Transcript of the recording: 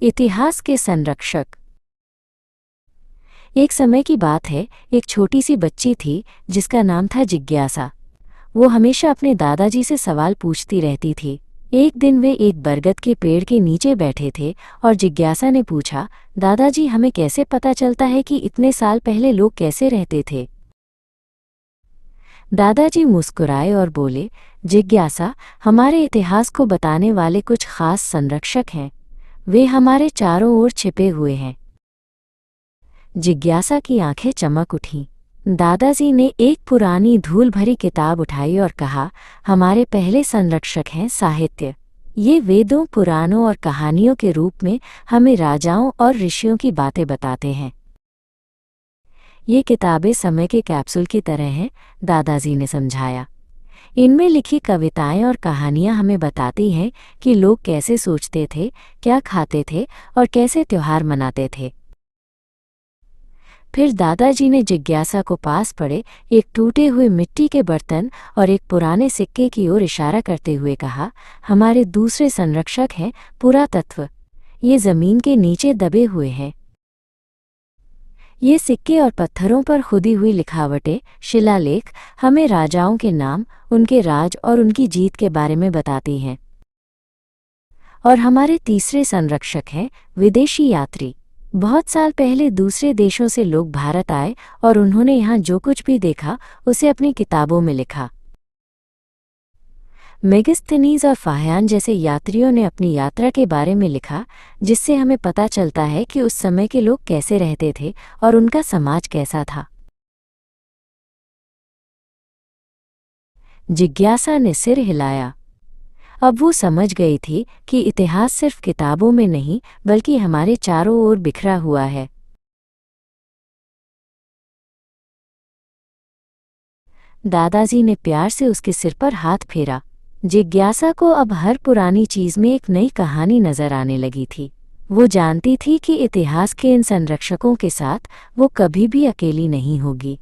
इतिहास के संरक्षक। एक समय की बात है, एक छोटी सी बच्ची थी जिसका नाम था जिज्ञासा। वो हमेशा अपने दादाजी से सवाल पूछती रहती थी। एक दिन वे एक बरगद के पेड़ के नीचे बैठे थे और जिज्ञासा ने पूछा, दादाजी हमें कैसे पता चलता है कि इतने साल पहले लोग कैसे रहते थे? दादाजी मुस्कुराए और बोले, जिज्ञासा, हमारे इतिहास को बताने वाले कुछ खास संरक्षक हैं। वे हमारे चारों ओर छिपे हुए हैं। जिज्ञासा की आंखें चमक उठीं। दादाजी ने एक पुरानी धूल भरी किताब उठाई और कहा, हमारे पहले संरक्षक हैं साहित्य। ये वेदों, पुराणों और कहानियों के रूप में हमें राजाओं और ऋषियों की बातें बताते हैं। ये किताबें समय के कैप्सूल की तरह हैं, दादाजी ने समझाया। इनमें लिखी कविताएं और कहानियां हमें बताती हैं कि लोग कैसे सोचते थे, क्या खाते थे और कैसे त्योहार मनाते थे। फिर दादाजी ने जिज्ञासा को पास पड़े एक टूटे हुए मिट्टी के बर्तन और एक पुराने सिक्के की ओर इशारा करते हुए कहा, हमारे दूसरे संरक्षक हैं पुरातत्व। ये जमीन के नीचे दबे हुए हैं। ये सिक्के और पत्थरों पर खुदी हुई लिखावटें, शिलालेख हमें राजाओं के नाम, उनके राज और उनकी जीत के बारे में बताती हैं। और हमारे तीसरे संरक्षक हैं विदेशी यात्री। बहुत साल पहले दूसरे देशों से लोग भारत आए और उन्होंने यहाँ जो कुछ भी देखा उसे अपनी किताबों में लिखा। मेगास्थनीज और फाहियान जैसे यात्रियों ने अपनी यात्रा के बारे में लिखा, जिससे हमें पता चलता है कि उस समय के लोग कैसे रहते थे और उनका समाज कैसा था। जिज्ञासा ने सिर हिलाया। अब वो समझ गई थी कि इतिहास सिर्फ किताबों में नहीं बल्कि हमारे चारों ओर बिखरा हुआ है। दादाजी ने प्यार से उसके सिर पर हाथ फेरा। जिज्ञासा को अब हर पुरानी चीज में एक नई कहानी नजर आने लगी थी। वो जानती थी कि इतिहास के इन संरक्षकों के साथ वो कभी भी अकेली नहीं होगी।